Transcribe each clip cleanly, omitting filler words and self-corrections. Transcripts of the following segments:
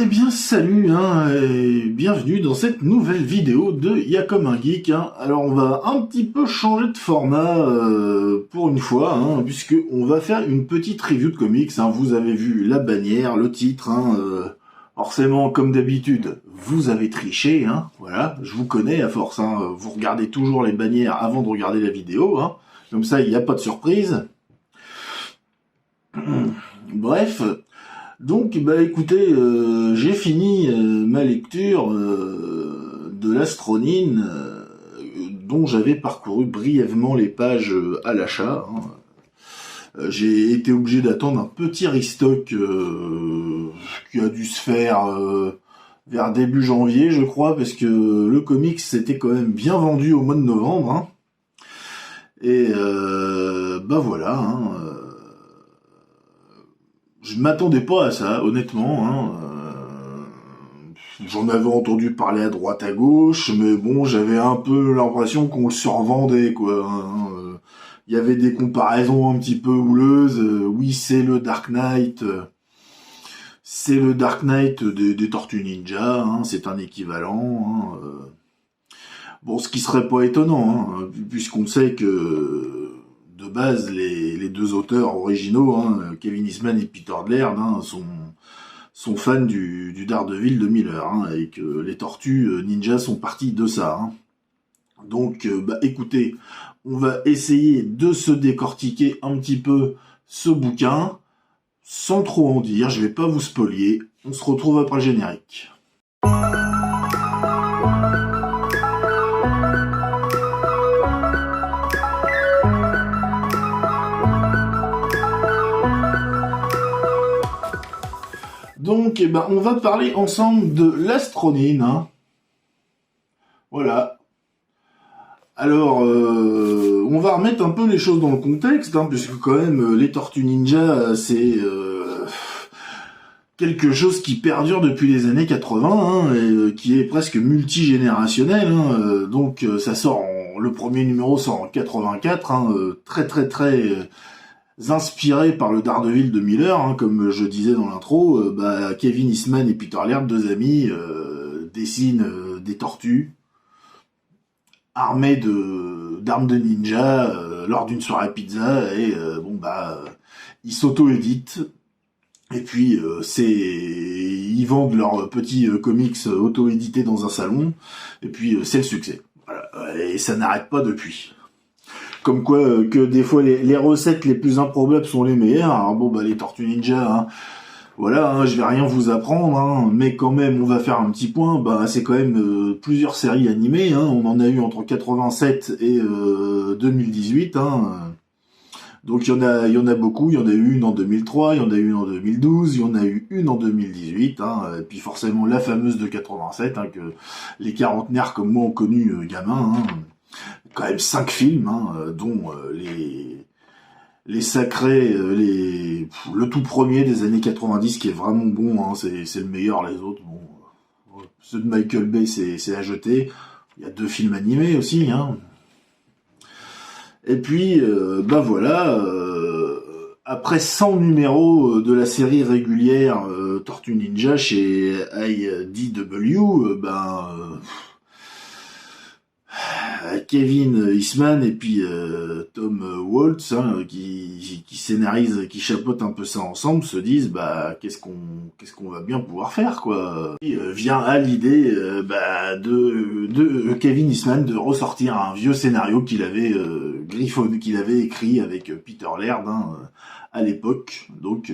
Eh bien salut et bienvenue dans cette nouvelle vidéo de Y'a comme un geek. Alors on va un petit peu changer de format pour une fois, puisque on va faire une petite review de comics. Vous avez vu la bannière, le titre, forcément comme d'habitude vous avez triché, voilà, je vous connais à force, vous regardez toujours les bannières avant de regarder la vidéo, comme ça il n'y a pas de surprise. Bref. Donc, écoutez, j'ai fini ma lecture de l'Astronine, dont j'avais parcouru brièvement les pages à l'achat. J'ai été obligé d'attendre un petit restock qui a dû se faire vers début janvier, je crois, parce que le comics s'était quand même bien vendu au mois de novembre. Et voilà. Je m'attendais pas à ça, honnêtement. J'en avais entendu parler à droite à gauche, mais bon, j'avais un peu l'impression qu'on le survendait, quoi. Il y avait des comparaisons un petit peu houleuses. Oui, c'est le Dark Knight. C'est le Dark Knight des Tortues Ninja. C'est un équivalent. Bon, ce qui serait pas étonnant, puisqu'on sait que de base, les deux auteurs originaux, Kevin Eastman et Peter Laird, sont fans du Daredevil de Miller, et que les Tortues Ninja sont partis de ça. Donc, écoutez, on va essayer de se décortiquer un petit peu ce bouquin, sans trop en dire, je vais pas vous spolier, on se retrouve après le générique. Donc, on va parler ensemble de l'Astronine. Voilà. Alors, on va remettre un peu les choses dans le contexte, puisque quand même, les Tortues Ninja, c'est quelque chose qui perdure depuis les années 80, et qui est presque multigénérationnel. Donc, ça sort, le premier numéro sort en 84, très très très inspiré par le Daredevil de Miller, comme je disais dans l'intro. Kevin Eastman et Peter Laird, deux amis, dessinent des tortues armées d'armes de ninja lors d'une soirée pizza, et ils s'auto-éditent, et puis ils vendent leurs petits comics auto-édités dans un salon, et puis c'est le succès. Voilà. Et ça n'arrête pas depuis. Comme quoi que des fois les recettes les plus improbables sont les meilleures. Alors les Tortues Ninja, voilà, je vais rien vous apprendre, mais quand même on va faire un petit point. C'est quand même plusieurs séries animées, on en a eu entre 87 et 2018. Donc il y en a beaucoup, il y en a eu une en 2003, il y en a eu une en 2012, il y en a eu une en 2018, et puis forcément la fameuse de 87, que les quarantenaires comme moi ont connu gamin. Quand même 5 films, dont les sacrés, le tout premier des années 90 qui est vraiment bon, c'est le meilleur. Les autres, ceux de Michael Bay c'est à jeter. Il y a 2 films animés aussi, Et puis voilà, après 100 numéros de la série régulière Tortue Ninja chez IDW, Kevin Eastman et puis Tom Waltz, qui scénarise, qui chapeautent un peu ça ensemble, se disent qu'est-ce qu'on va bien pouvoir faire, quoi. Et vient à l'idée de Kevin Eastman de ressortir un vieux scénario qu'il avait griffonné, qu'il avait écrit avec Peter Laird à l'époque. Donc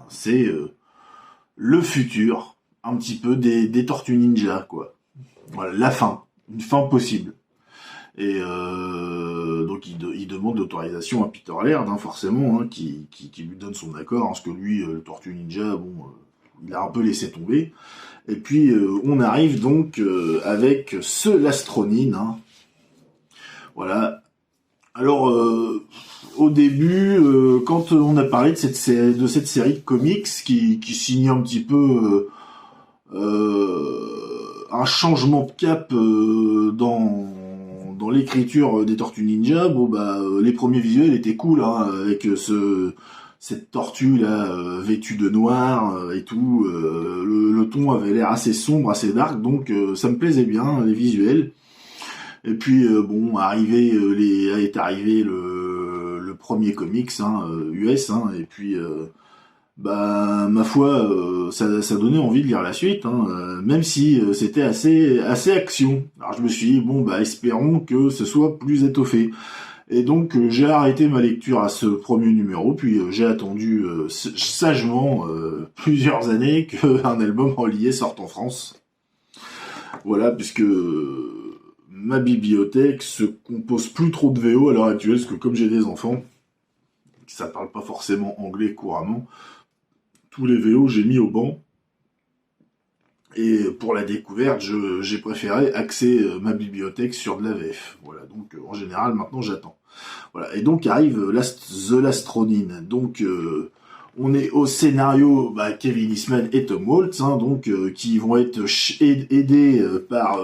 c'est le futur un petit peu des Tortues Ninja, quoi. Voilà, la fin. Une fin possible. Et donc il demande l'autorisation à Peter Laird, forcément, qui lui donne son accord, parce que lui, le Tortue Ninja, il a un peu laissé tomber. Et puis on arrive donc avec l'Astronine. Voilà. Alors au début, quand on a parlé de cette série de comics qui signe un petit peu un changement de cap dans l'écriture des Tortues Ninja, les premiers visuels étaient cool, avec cette tortue là vêtue de noir et tout, le ton avait l'air assez sombre, assez dark, donc ça me plaisait bien, les visuels. Et puis bon, est arrivé le premier comics US, et puis bah ma foi, ça donnait envie de lire la suite, même si c'était assez action. Alors je me suis dit bon bah espérons que ce soit plus étoffé. Et donc j'ai arrêté ma lecture à ce premier numéro, puis j'ai attendu sagement plusieurs années qu'un album relié sorte en France. Voilà, puisque ma bibliothèque se compose plus trop de VO à l'heure actuelle, parce que comme j'ai des enfants, ça parle pas forcément anglais couramment, tous les VO j'ai mis au banc. Et pour la découverte, j'ai préféré axer ma bibliothèque sur de la VF. Voilà, donc en général, maintenant j'attends. Voilà, et donc arrive The Last Ronin. Donc on est au scénario Kevin Eastman et Tom Waltz, donc qui vont être aidés par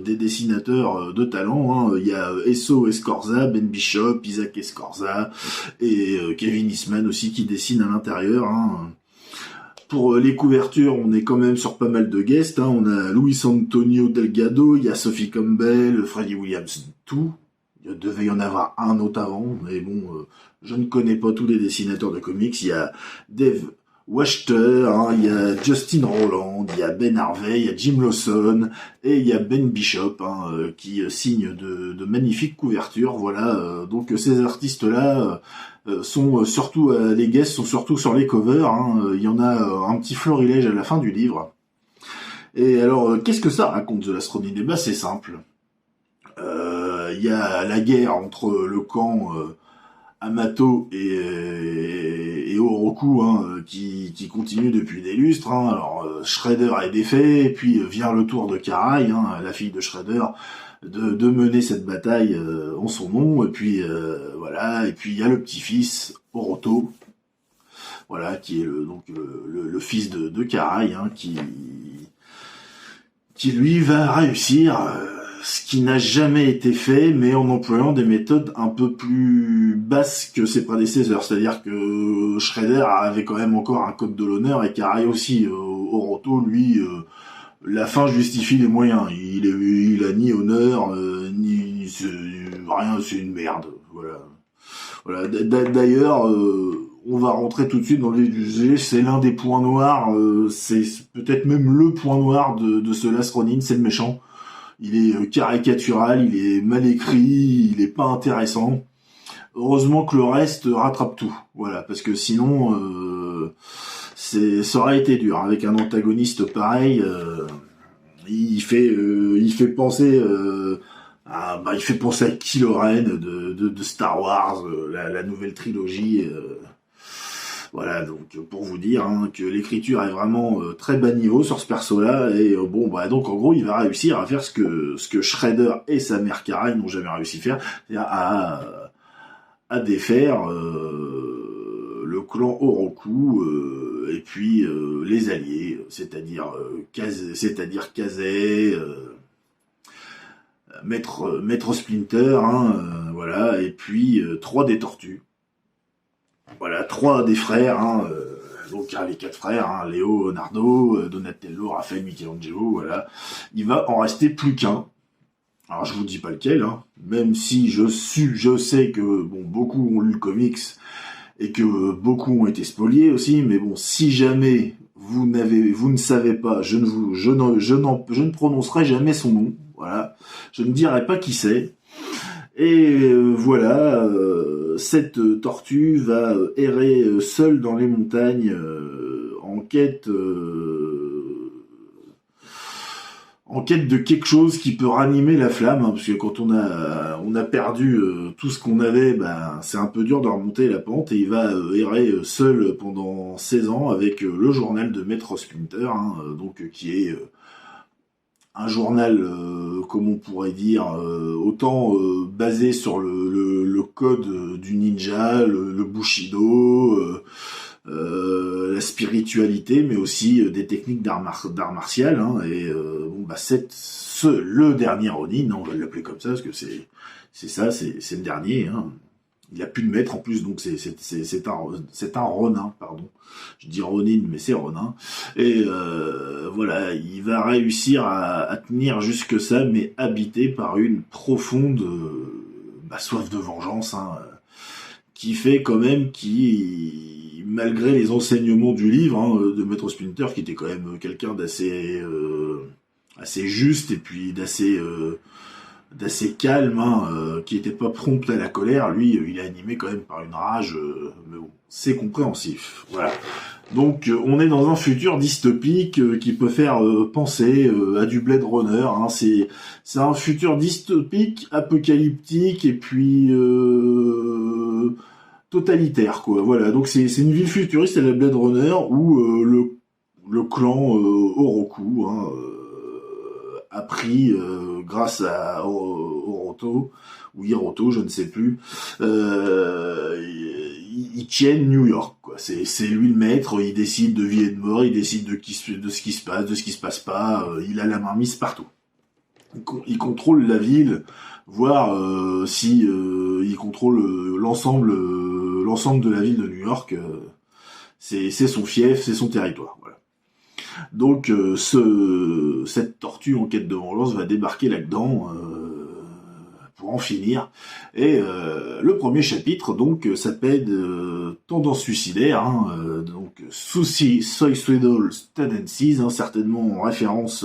des dessinateurs de talent. Il y a Esso Escorza, Ben Bishop, Isaac Escorza et Kevin Eastman aussi qui dessine à l'intérieur. Pour les couvertures, on est quand même sur pas mal de guests. On a Luis Antonio Delgado, il y a Sophie Campbell, Freddie Williams, tout. Il devait y en avoir un autre avant, mais bon, je ne connais pas tous les dessinateurs de comics. Il y a Dave Wachter, il y a Justin Roland, il y a Ben Harvey, il y a Jim Lawson, et il y a Ben Bishop, qui signe de magnifiques couvertures. Voilà, donc ces artistes-là sont surtout, les guests sont surtout sur les covers. Il y en a un petit florilège à la fin du livre. Et alors, qu'est-ce que ça raconte, The Last Ronin? Eh ben, c'est simple. Il y a la guerre entre le camp Amato et Oroku qui continue depuis des lustres. Alors Shredder est défait, et puis vient le tour de Karai, la fille de Shredder, de mener cette bataille en son nom. Et puis voilà, et puis il y a le petit-fils Oroto, voilà, qui est le fils de Karai, qui lui va réussir ce qui n'a jamais été fait, mais en employant des méthodes un peu plus basses que ses prédécesseurs. C'est-à-dire que Shredder avait quand même encore un code de l'honneur, et Karai aussi. Oroto, lui, la fin justifie les moyens. Il a ni honneur, ni rien, c'est une merde. Voilà. D'ailleurs, on va rentrer tout de suite dans le vif du sujet. C'est l'un des points noirs, c'est peut-être même le point noir de ce Last Ronin, c'est le méchant. Il est caricatural, il est mal écrit, il est pas intéressant. Heureusement que le reste rattrape tout, voilà, parce que sinon, ça aurait été dur. Avec un antagoniste pareil, il fait penser il fait penser à Kylo Ren de Star Wars, la nouvelle trilogie. Voilà, donc pour vous dire que l'écriture est vraiment très bas niveau sur ce perso-là, et donc en gros il va réussir à faire ce que Shredder et sa mère Karai n'ont jamais réussi à faire, c'est-à-dire à défaire le clan Oroku et puis les alliés, c'est-à-dire Kazé, Maître Splinter, voilà, et puis 3 des tortues. Voilà, 3 des frères, donc les 4 frères, Léo, Nardo, Donatello, Raphaël, Michelangelo, voilà. Il va en rester plus qu'un. Alors je vous dis pas lequel, même si je sais que beaucoup ont lu le comics et que beaucoup ont été spoliés aussi, mais bon, si jamais vous ne savez pas, je ne prononcerai jamais son nom, voilà. Je ne dirai pas qui c'est. Et voilà, cette tortue va errer seule dans les montagnes en quête de quelque chose qui peut ranimer la flamme, parce que quand on a perdu tout ce qu'on avait, c'est un peu dur de remonter la pente, et il va errer seul pendant 16 ans avec le journal de Maître Splinter, donc qui est un journal, comme on pourrait dire, autant basé sur le code du ninja, le bushido, la spiritualité, mais aussi des techniques d'art martial, le dernier Ronin, on va l'appeler comme ça, parce que c'est le dernier, Il a plus de maître en plus, donc c'est un Ronin, pardon. Je dis Ronin, mais c'est Ronin. Et voilà, il va réussir à tenir jusque ça, mais habité par une profonde soif de vengeance, hein, qui fait quand même qui, malgré les enseignements du livre hein, de Maître Splinter, qui était quand même quelqu'un d'assez assez juste et puis d'assez calme, hein, qui était pas prompt à la colère, lui, il est animé quand même par une rage, mais bon, c'est compréhensif. Voilà. Donc, on est dans un futur dystopique qui peut faire penser à du Blade Runner. Hein. C'est un futur dystopique, apocalyptique et puis totalitaire, quoi. Voilà. Donc, c'est une ville futuriste à la Blade Runner où le clan Oroku hein, a pris, grâce à Oroto, ou Hiroto, je ne sais plus, ils tiennent New York, quoi. C'est lui le maître, il décide de vie et de mort, il décide de ce qui se passe, de ce qui se passe pas, il a la main mise partout. Il contrôle la ville, voire si il contrôle l'ensemble de la ville de New York, c'est son fief, c'est son territoire, voilà. Donc cette tortue en quête de vengeance va débarquer là-dedans pour en finir. Et le premier chapitre donc s'appelle Tendance suicidaire, hein, donc Suicidal Tendencies, hein, certainement en référence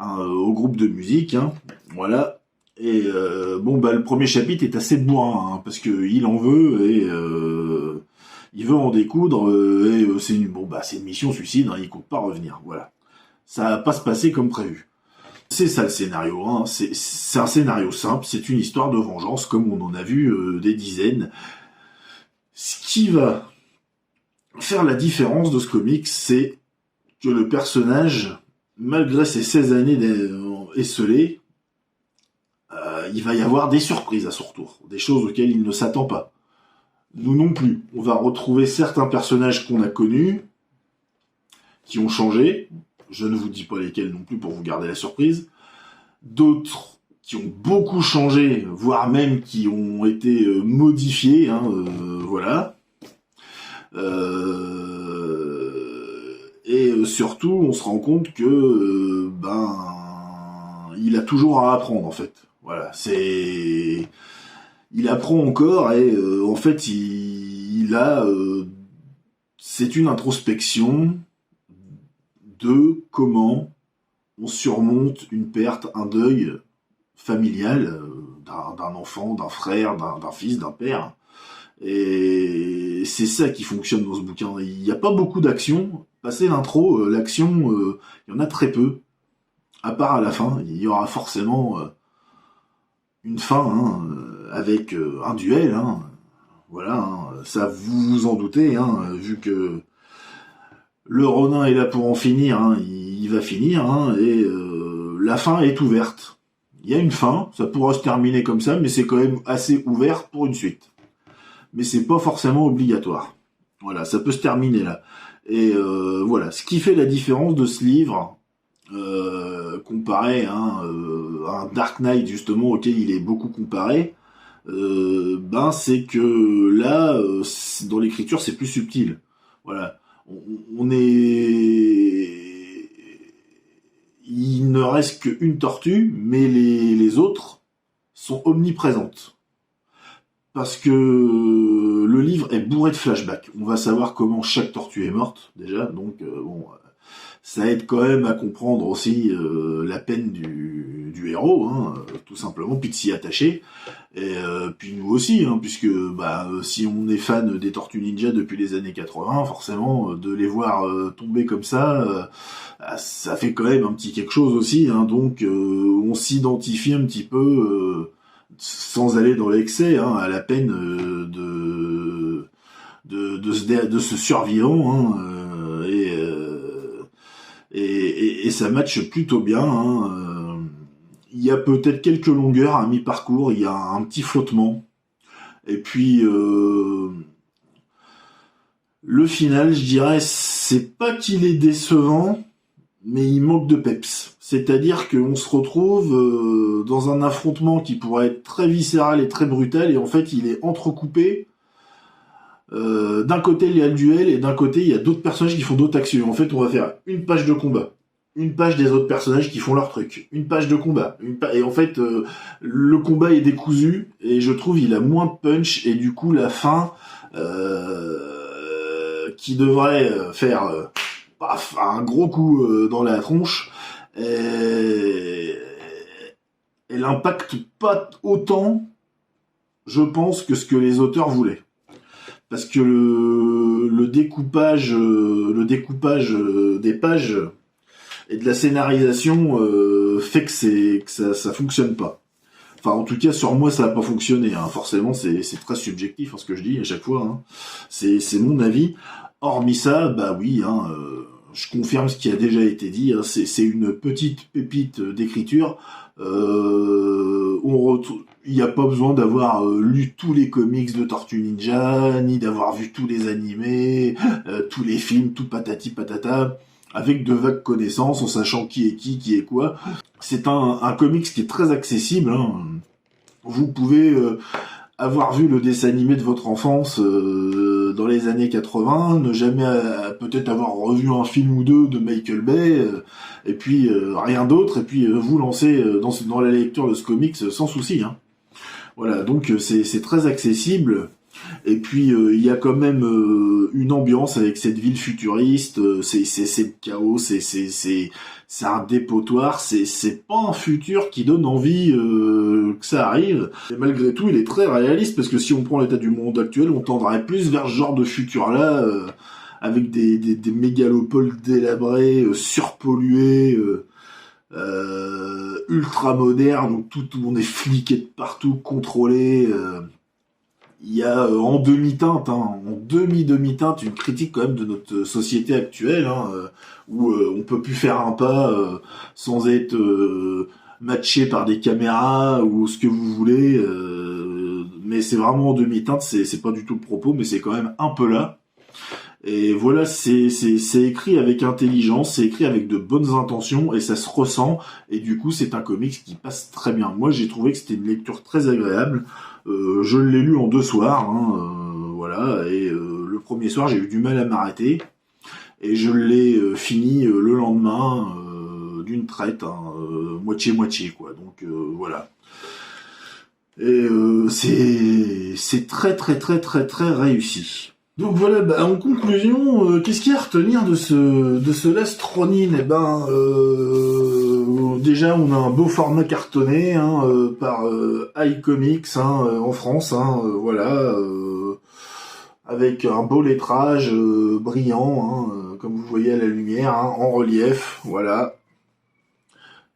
au groupe de musique, hein, voilà. Et le premier chapitre est assez bourrin, hein, parce que il en veut et il veut en découdre et c'est une mission suicide, hein, il compte pas revenir, voilà. Ça va pas se passer comme prévu. C'est ça le scénario, hein. C'est un scénario simple, c'est une histoire de vengeance comme on en a vu des dizaines. Ce qui va faire la différence de ce comic, c'est que le personnage, malgré ses 16 années esselées, il va y avoir des surprises à son retour, des choses auxquelles il ne s'attend pas. Nous non plus. On va retrouver certains personnages qu'on a connus, qui ont changé. Je ne vous dis pas lesquels non plus pour vous garder la surprise. D'autres qui ont beaucoup changé, voire même qui ont été modifiés, hein, voilà. Et surtout, on se rend compte que il a toujours à apprendre en fait. Voilà, il apprend encore et en fait il a c'est une introspection de comment on surmonte une perte, un deuil familial d'un enfant, d'un frère, d'un fils, d'un père. Et c'est ça qui fonctionne dans ce bouquin. Il n'y a pas beaucoup d'action. Passé l'intro, l'action, il y en a très peu. À part à la fin, il y aura forcément une fin, hein, avec un duel, hein. Voilà, hein, ça vous vous en doutez, hein, vu que le Ronin est là pour en finir, hein, il va finir, hein, et la fin est ouverte. Il y a une fin, ça pourra se terminer comme ça, mais c'est quand même assez ouvert pour une suite. Mais c'est pas forcément obligatoire. Voilà, ça peut se terminer là. Et voilà, ce qui fait la différence de ce livre, comparé à un Dark Knight justement auquel il est beaucoup comparé, c'est que là, dans l'écriture, c'est plus subtil. Voilà, on est, il ne reste qu'une tortue, mais les autres sont omniprésentes. Parce que le livre est bourré de flashbacks. On va savoir comment chaque tortue est morte, déjà, donc ça aide quand même à comprendre aussi la peine du héros, hein, tout simplement, puis de s'y attacher. Et puis nous aussi, hein, puisque si on est fan des Tortues Ninja depuis les années 80, forcément, de les voir tomber comme ça, ça fait quand même un petit quelque chose aussi, hein, donc on s'identifie un petit peu, sans aller dans l'excès, hein, à la peine de ce survivant, hein, et ça matche plutôt bien, hein. Il y a peut-être quelques longueurs à mi-parcours, il y a un petit flottement, et puis le final, je dirais, c'est pas qu'il est décevant, mais il manque de peps. C'est-à-dire qu'on se retrouve dans un affrontement qui pourrait être très viscéral et très brutal, et en fait il est entrecoupé d'un côté il y a le duel et d'un côté il y a d'autres personnages qui font d'autres actions. En fait, on va faire une page de combat, une page des autres personnages qui font leur truc, une page de combat, et en fait le combat est décousu et je trouve il a moins de punch et du coup la fin qui devrait faire paf, un gros coup dans la tronche et elle impacte pas autant, je pense, que ce que les auteurs voulaient. Parce que le découpage des pages et de la scénarisation fait que ça fonctionne pas. Enfin, en tout cas, sur moi, ça n'a pas fonctionné. Hein. Forcément, c'est très subjectif, hein, ce que je dis à chaque fois. Hein. C'est mon avis. Hormis ça, bah oui, hein, je confirme ce qui a déjà été dit. Hein. C'est une petite pépite d'écriture. Il n'y a pas besoin d'avoir lu tous les comics de Tortue Ninja, ni d'avoir vu tous les animés, tous les films, tout patati patata, avec de vagues connaissances, en sachant qui est quoi. C'est un comics qui est très accessible. Hein. Vous pouvez avoir vu le dessin animé de votre enfance dans les années 80, ne jamais peut-être avoir revu un film ou deux de Michael Bay, et puis rien d'autre, et puis vous lancer dans la lecture de ce comics sans souci. Hein. Voilà, donc c'est très accessible. Et puis il y a quand même une ambiance avec cette ville futuriste, c'est le chaos, c'est un dépotoir, c'est pas un futur qui donne envie que ça arrive. Et malgré tout, il est très réaliste parce que si on prend l'état du monde actuel, on tendrait plus vers ce genre de futur-là, avec des mégalopoles délabrées, surpolluées, ultra modernes, où tout le monde est fliqué de partout, contrôlé. Il y a en demi-teinte, hein, en demi-teinte, une critique quand même de notre société actuelle, hein, où on peut plus faire un pas sans être matché par des caméras ou ce que vous voulez. Mais c'est vraiment en demi-teinte, c'est pas du tout le propos, mais c'est quand même un peu là. Et voilà, c'est écrit avec intelligence, c'est écrit avec de bonnes intentions et ça se ressent. Et du coup, c'est un comics qui passe très bien. Moi, j'ai trouvé que c'était une lecture très agréable. Je l'ai lu en 2 soirs, hein, voilà. Et le premier soir, j'ai eu du mal à m'arrêter. Et je l'ai fini le lendemain d'une traite, hein, moitié-moitié, quoi. Donc voilà. Et c'est très très très très très réussi. Donc voilà, bah, en conclusion, qu'est-ce qu'il y a à retenir de ce Last Ronin? Eh ben, déjà, on a un beau format cartonné hein, par iComics hein, en France, hein, voilà, avec un beau lettrage brillant, hein, comme vous voyez à la lumière, hein, en relief, voilà.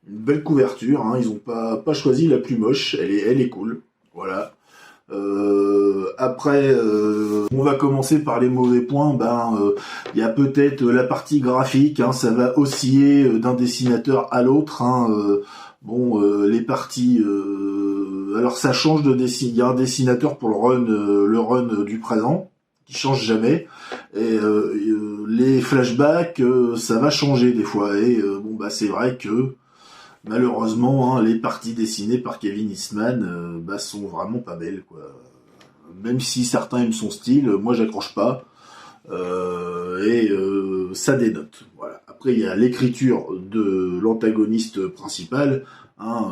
Une belle couverture, hein, ils ont pas choisi la plus moche, elle est cool, voilà. Après, on va commencer par les mauvais points. Il y a peut-être la partie graphique, hein, ça va osciller d'un dessinateur à l'autre. Hein, les parties. Alors ça change de dessin. Il y a un dessinateur pour le run du présent qui change jamais. Et les flashbacks, ça va changer des fois. Et c'est vrai que malheureusement, hein, les parties dessinées par Kevin Eastman sont vraiment pas belles, quoi. Même si certains aiment son style, moi j'accroche pas. Ça dénote. Voilà. Après, il y a l'écriture de l'antagoniste principal, hein,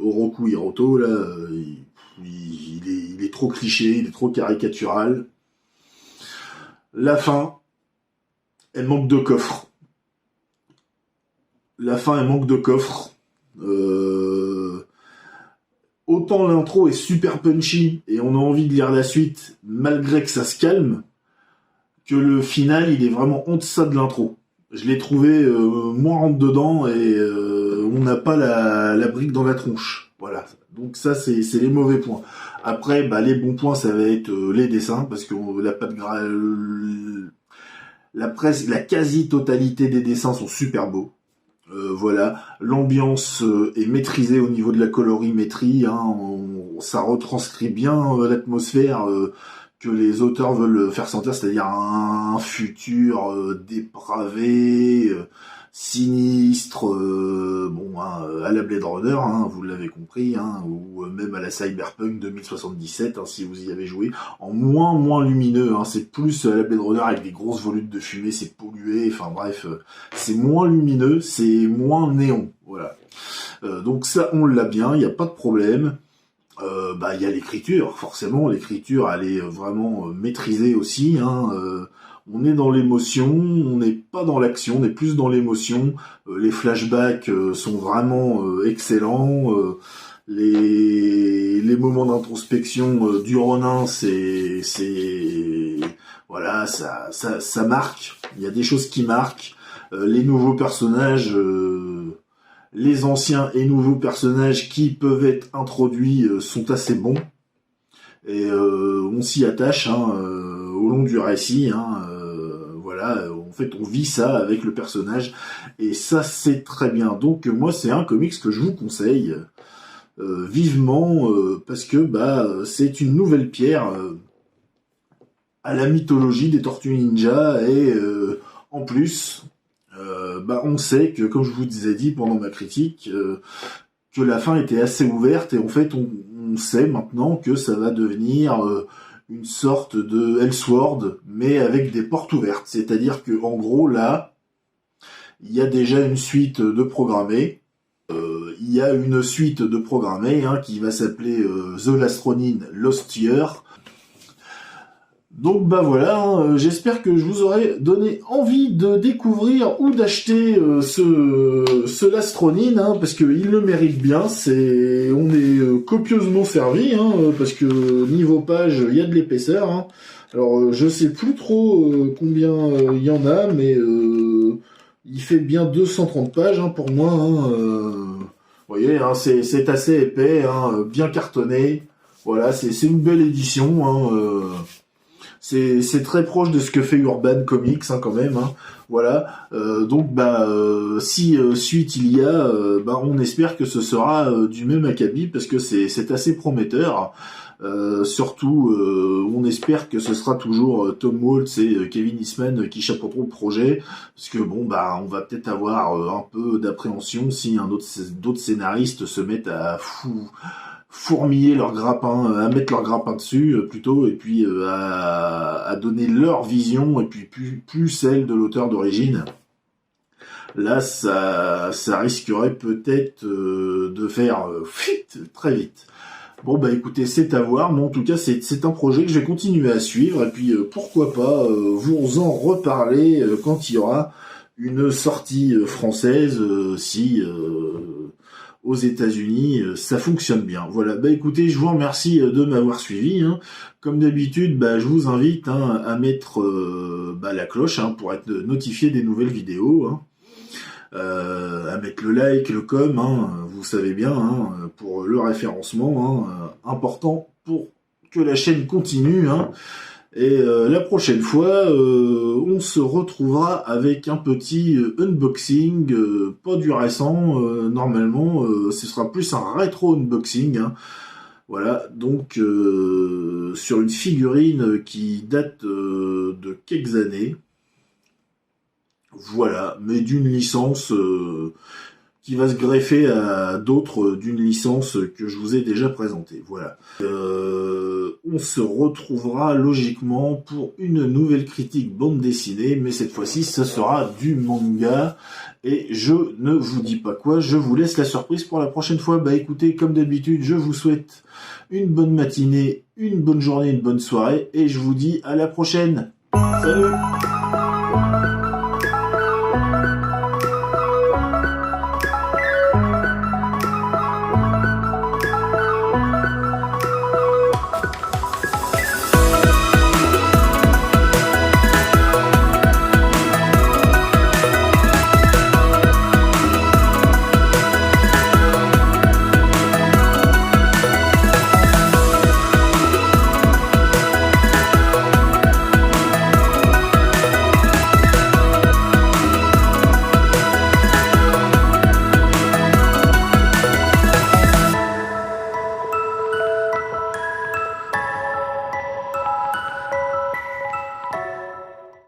Oroku Hiroto, là, il est trop cliché, il est trop caricatural. La fin, elle manque de coffre. Autant l'intro est super punchy et on a envie de lire la suite malgré que ça se calme, que le final il est vraiment en deçà de l'intro. Je l'ai trouvé moins rentre dedans et on n'a pas la brique dans la tronche. Voilà. Donc ça c'est les mauvais points. Après les bons points ça va être les dessins parce que la quasi-totalité des dessins sont super beaux. Voilà, l'ambiance est maîtrisée au niveau de la colorimétrie, hein, ça retranscrit bien l'atmosphère que les auteurs veulent faire sentir, c'est-à-dire un futur dépravé, sinistre, à la Blade Runner, vous l'avez compris, ou même à la Cyberpunk 2077, si vous y avez joué, en moins lumineux, c'est plus à la Blade Runner avec des grosses volutes de fumée, c'est pollué, enfin bref, c'est moins lumineux, c'est moins néon, voilà. Donc ça, on l'a bien, il n'y a pas de problème. Il y a l'écriture, forcément, l'écriture, elle est vraiment maîtrisée aussi, on est dans l'émotion, on n'est pas dans l'action, on est plus dans l'émotion. Les flashbacks sont vraiment excellents. Les moments d'introspection du Ronin, voilà, ça marque. Il y a des choses qui marquent. Les nouveaux personnages, les anciens et nouveaux personnages qui peuvent être introduits sont assez bons. Et on s'y attache au long du récit. Voilà, en fait, on vit ça avec le personnage, et ça, c'est très bien. Donc, moi, c'est un comics que je vous conseille vivement, parce que c'est une nouvelle pierre à la mythologie des Tortues Ninja, et en plus, on sait que, comme je vous ai dit pendant ma critique, que la fin était assez ouverte, et en fait, on sait maintenant que ça va devenir une sorte de Elseworld, mais avec des portes ouvertes. C'est-à-dire que, en gros, là, il y a déjà une suite de programmée. Il y a une suite de programmée qui va s'appeler The Last Ronin Lost Year. Donc voilà, j'espère que je vous aurai donné envie de découvrir ou d'acheter ce Last Ronin, parce qu'il le mérite bien. On est copieusement servi, parce que niveau page, il y a de l'épaisseur. Alors je sais plus trop combien il y en a, mais il fait bien 230 pages pour moi. Vous voyez, c'est assez épais, bien cartonné. Voilà, c'est une belle édition. C'est très proche de ce que fait Urban Comics quand même. Voilà. Donc si suite il y a, on espère que ce sera du même acabit, parce que c'est assez prometteur. Surtout, on espère que ce sera toujours Tom Waltz et Kevin Eastman qui chapeauteront le projet, parce que on va peut-être avoir un peu d'appréhension si d'autres scénaristes se mettent à fourmiller leur grappin, à mettre leur grappin dessus plutôt, et puis à donner leur vision, et puis plus celle de l'auteur d'origine. Là, ça risquerait peut-être de faire très vite. Bon écoutez, c'est à voir, mais en tout cas c'est un projet que je vais continuer à suivre, et puis pourquoi pas vous en reparler quand il y aura une sortie française, si aux États-Unis ça fonctionne bien. Voilà, écoutez, je vous remercie de m'avoir suivi. Comme d'habitude, je vous invite à mettre la cloche pour être notifié des nouvelles vidéos. À mettre le like, le com, vous savez bien, pour le référencement, important pour que la chaîne continue. Et la prochaine fois, on se retrouvera avec un petit unboxing, pas du récent, normalement, ce sera plus un rétro unboxing. Voilà, donc sur une figurine qui date de quelques années. Voilà, mais d'une licence qui va se greffer à d'autres d'une licence que je vous ai déjà présentée. Voilà. On se retrouvera logiquement pour une nouvelle critique bande dessinée, mais cette fois-ci, ça sera du manga. Et je ne vous dis pas quoi, je vous laisse la surprise pour la prochaine fois. Écoutez, comme d'habitude, je vous souhaite une bonne matinée, une bonne journée, une bonne soirée, et je vous dis à la prochaine. Salut!